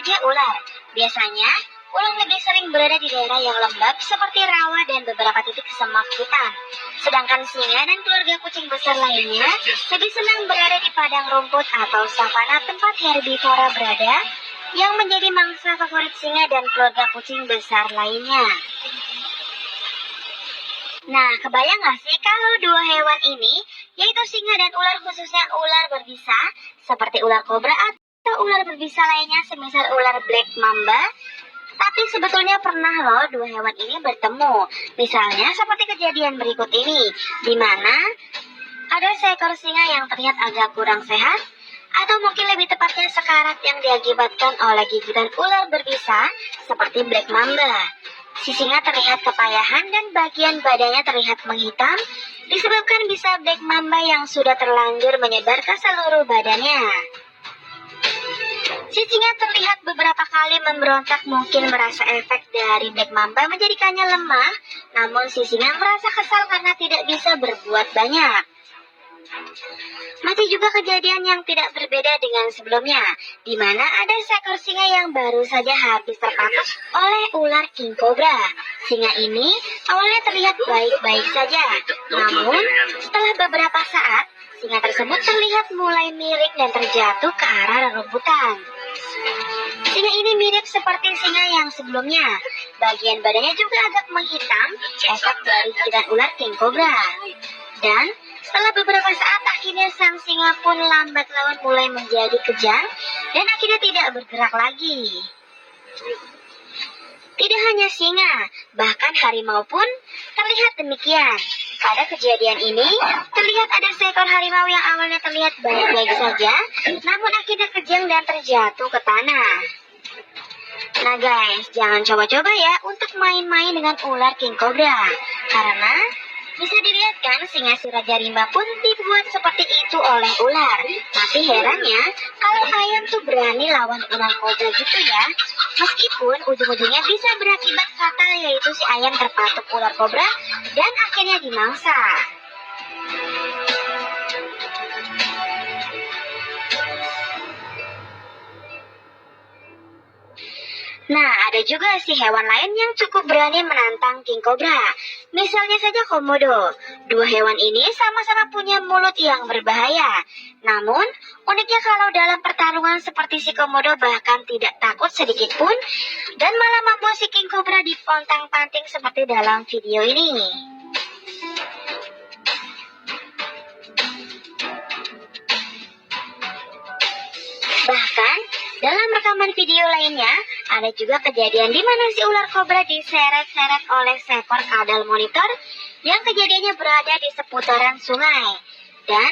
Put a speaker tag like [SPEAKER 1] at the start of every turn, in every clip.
[SPEAKER 1] saja ular. Biasanya, ular lebih sering berada di daerah yang lembab seperti rawa dan beberapa titik semak hutan. Sedangkan singa dan keluarga kucing besar lainnya lebih senang berada di padang rumput atau savana tempat herbivora berada, yang menjadi mangsa favorit singa dan keluarga kucing besar lainnya. Nah, kebayang gak sih kalau dua hewan ini, yaitu singa dan ular, khususnya ular berbisa, seperti ular kobra atau ular berbisa lainnya semisal ular black mamba, tapi sebetulnya pernah loh dua hewan ini bertemu. Misalnya seperti kejadian berikut ini, di mana ada seekor singa yang terlihat agak kurang sehat, atau mungkin lebih tepatnya sekarat yang diakibatkan oleh gigitan ular berbisa seperti black mamba. Si singa terlihat kepayahan dan bagian badannya terlihat menghitam, disebabkan bisa black mamba yang sudah terlanjur menyebar ke seluruh badannya. Si singa terlihat beberapa kali memberontak, mungkin merasa efek dari black mamba menjadikannya lemah, namun si singa merasa kesal karena tidak bisa berbuat banyak. Masih juga kejadian yang tidak berbeda dengan sebelumnya, di mana ada seekor singa yang baru saja habis terpatuk oleh ular king cobra. Singa ini awalnya terlihat baik-baik saja, namun setelah beberapa saat, singa tersebut terlihat mulai miring dan terjatuh ke arah rerumputan. Singa ini mirip seperti singa yang sebelumnya. Bagian badannya juga agak menghitam, efek dari gigitan ular king cobra. Dan setelah beberapa saat, akhirnya sang singa pun lambat laun mulai menjadi kejang dan akhirnya tidak bergerak lagi. Tidak hanya singa, bahkan harimau pun terlihat demikian. Pada kejadian ini, terlihat ada seekor harimau yang awalnya terlihat baik-baik saja, namun akhirnya kejang dan terjatuh ke tanah. Nah guys, jangan coba-coba ya untuk main-main dengan ular king cobra, karena bisa dilihat kan, singa si Raja Rimba pun dibuat seperti itu oleh ular. Tapi herannya, kalau ayam tuh berani lawan ular kobra gitu ya. Meskipun ujung-ujungnya bisa berakibat fatal, yaitu si ayam terpatuk ular kobra dan akhirnya dimangsa. Nah, ada juga si hewan lain yang cukup berani menantang king cobra. Misalnya saja komodo. Dua hewan ini sama-sama punya mulut yang berbahaya. Namun, uniknya kalau dalam pertarungan seperti si komodo bahkan tidak takut sedikit pun, dan malah membuat si king cobra dipontang-panting seperti dalam video ini. Bahkan, dalam rekaman video lainnya, ada juga kejadian di mana si ular kobra diseret-seret oleh seekor kadal monitor yang kejadiannya berada di seputaran sungai. Dan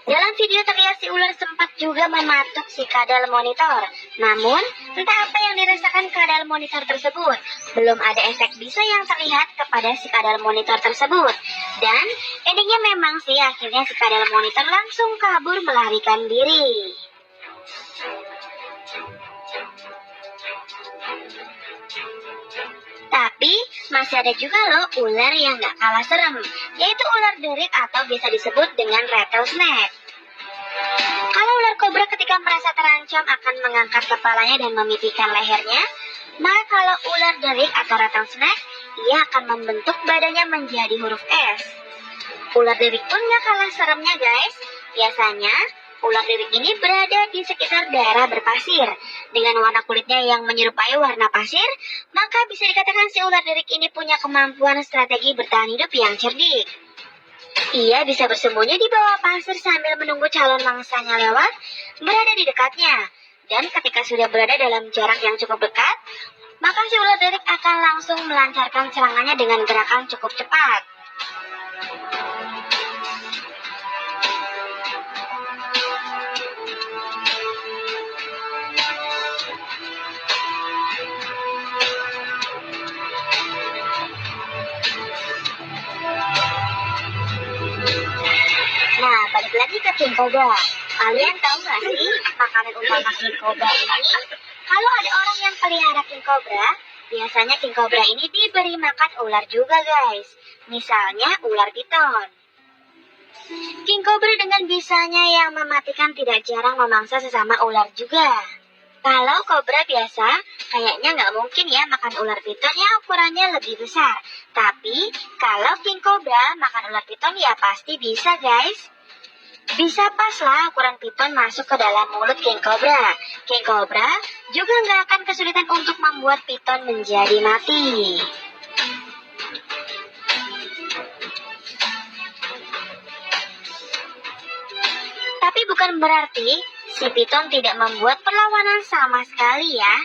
[SPEAKER 1] dalam video terlihat si ular sempat juga mematuk si kadal monitor. Namun, entah apa yang dirasakan kadal monitor tersebut. Belum ada efek bisa yang terlihat kepada si kadal monitor tersebut. Dan endingnya memang sih akhirnya si kadal monitor langsung kabur melarikan diri. Tapi masih ada juga loh ular yang gak kalah serem, yaitu ular derik atau biasa disebut dengan rattlesnake. Kalau ular kobra ketika merasa terancam akan mengangkat kepalanya dan memipihkan lehernya, maka kalau ular derik atau rattlesnake, ia akan membentuk badannya menjadi huruf S. Ular derik pun gak kalah seremnya guys. Biasanya ular derik ini berada di sekitar daerah berpasir. Dengan warna kulitnya yang menyerupai warna pasir, maka bisa dikatakan si ular derik ini punya kemampuan strategi bertahan hidup yang cerdik. Ia bisa bersembunyi di bawah pasir sambil menunggu calon mangsanya lewat, berada di dekatnya. Dan ketika sudah berada dalam jarak yang cukup dekat, maka si ular derik akan langsung melancarkan serangannya dengan gerakan cukup cepat. Nah, balik lagi ke king cobra. Kalian tahu gak sih makanan utama king cobra ini? Kalau ada orang yang pelihara king cobra, biasanya king cobra ini diberi makan ular juga guys. Misalnya ular piton. King cobra dengan bisanya yang mematikan tidak jarang memangsa sesama ular juga. Kalau kobra biasa, kayaknya nggak mungkin ya makan ular piton yang ukurannya lebih besar. Tapi, kalau king cobra makan ular piton ya pasti bisa guys. Bisa pas lah ukuran piton masuk ke dalam mulut king cobra. King cobra juga nggak akan kesulitan untuk membuat piton menjadi mati. Tapi bukan berarti si piton tidak membuat perlawanan sama sekali ya.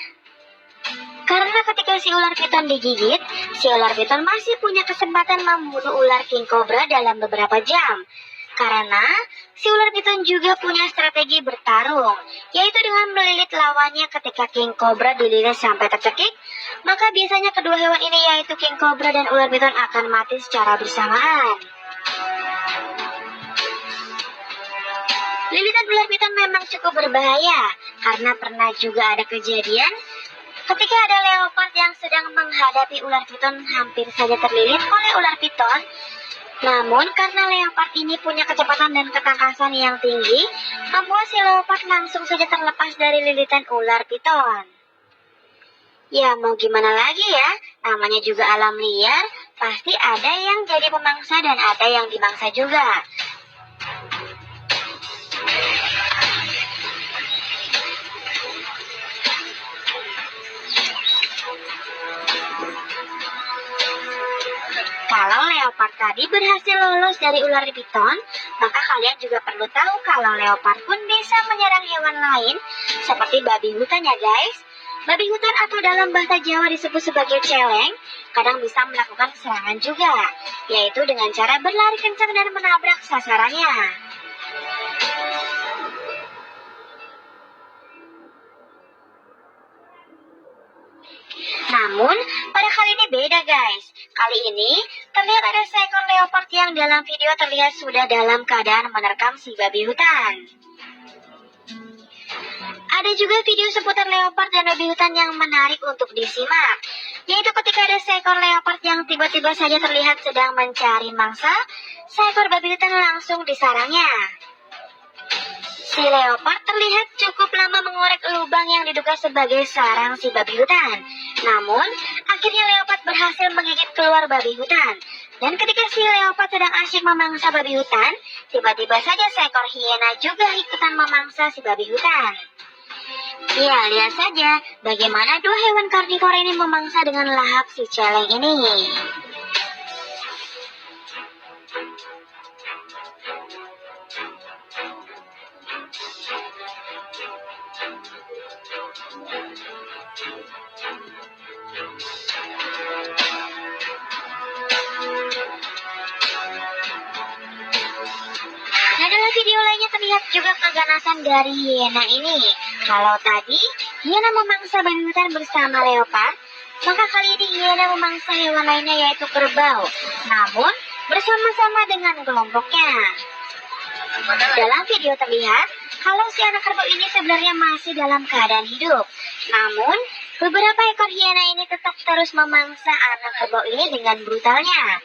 [SPEAKER 1] Karena ketika si ular piton digigit, si ular piton masih punya kesempatan membunuh ular king cobra dalam beberapa jam. Karena si ular piton juga punya strategi bertarung, yaitu dengan melilit lawannya ketika king cobra dililit sampai tercekik, maka biasanya kedua hewan ini yaitu king cobra dan ular piton akan mati secara bersamaan. Lilitan ular piton memang cukup berbahaya, karena pernah juga ada kejadian ketika ada leopard yang sedang menghadapi ular piton hampir saja terlilit oleh ular piton. Namun karena leopard ini punya kecepatan dan ketangkasan yang tinggi, membuat si leopard langsung saja terlepas dari lilitan ular piton. Ya mau gimana lagi ya, namanya juga alam liar, pasti ada yang jadi pemangsa dan ada yang dimangsa juga. Kalau leopard tadi berhasil lolos dari ular piton, maka kalian juga perlu tahu kalau leopard pun bisa menyerang hewan lain seperti babi hutan ya guys. Babi hutan atau dalam bahasa Jawa disebut sebagai celeng, kadang bisa melakukan serangan juga, yaitu dengan cara berlari kencang dan menabrak sasarannya. Namun, pada kali ini beda guys. Kali ini, terlihat ada seekor leopard yang dalam video terlihat sudah dalam keadaan menerkam si babi hutan. Ada juga video seputar leopard dan babi hutan yang menarik untuk disimak, yaitu ketika ada seekor leopard yang tiba-tiba saja terlihat sedang mencari mangsa, seekor babi hutan langsung disarangnya. Si leopard terlihat cukup lama mengorek lubang yang diduga sebagai sarang si babi hutan. Namun, akhirnya leopard berhasil menggigit keluar babi hutan. Dan ketika si leopard sedang asyik memangsa babi hutan, tiba-tiba saja seekor hiena juga ikutan memangsa si babi hutan. Ya, lihat saja bagaimana dua hewan karnivora ini memangsa dengan lahap si celeng ini. Nah, dalam video lainnya terlihat juga keganasan dari hiena ini. Kalau tadi hiena memangsa babi hutan bersama leopard, maka kali ini hiena memangsa hewan lainnya yaitu kerbau, namun bersama-sama dengan kelompoknya. Dalam video terlihat kalau si anak kerbau ini sebenarnya masih dalam keadaan hidup. Namun, beberapa ekor hiena ini tetap terus memangsa anak kerbau ini dengan brutalnya.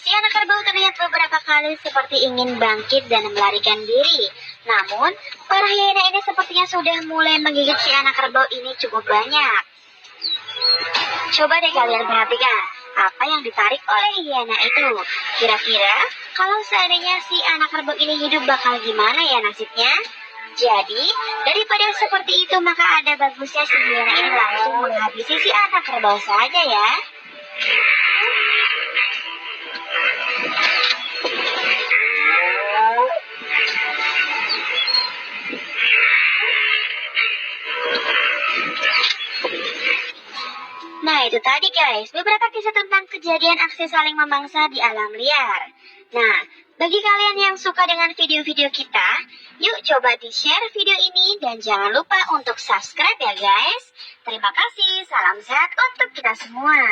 [SPEAKER 1] Si anak kerbau terlihat beberapa kali seperti ingin bangkit dan melarikan diri. Namun, para hiena ini sepertinya sudah mulai menggigit si anak kerbau ini cukup banyak. Coba deh kalian perhatikan, apa yang ditarik oleh hiena itu. Kira-kira, kalau seandainya si anak kerbau ini hidup bakal gimana ya nasibnya? Jadi, daripada seperti itu maka ada bagusnya si hiena ini langsung menghabisi si anak kerbau saja ya. Nah itu tadi guys, beberapa kisah tentang kejadian aksi saling memangsa di alam liar. Nah, bagi kalian yang suka dengan video-video kita, yuk coba di-share video ini dan jangan lupa untuk subscribe ya guys. Terima kasih, salam sehat untuk kita semua.